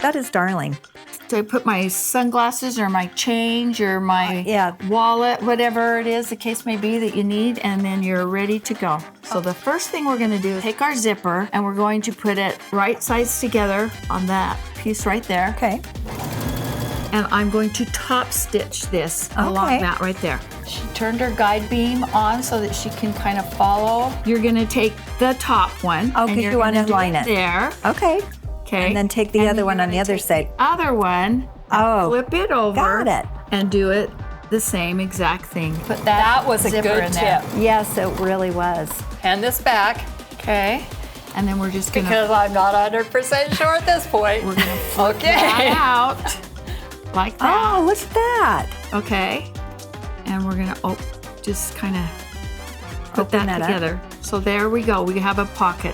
That is darling. So I put my sunglasses or my change or my wallet, whatever it is, the case may be that you need, and then you're ready to go. So the first thing we're gonna do is take our zipper and we're going to put it right sides together on that piece right there. Okay. And I'm going to top stitch this along that right there. She turned her guide beam on so that she can kind of follow. You're gonna take the top one. Oh, because you want to line it. There. Okay. Okay. And then take the other one on the other side. Other one. Oh. Flip it over. Got it. And do it the same exact thing. Put That was a zipper good in there. tip. Yes, it really was. Hand this back. Okay. And then we're just gonna. Because I'm not 100% sure at this point. We're gonna flip that out like that. Oh, what's that? Okay. And we're gonna just kind of put Open that that up. together. So there we go. We have a pocket.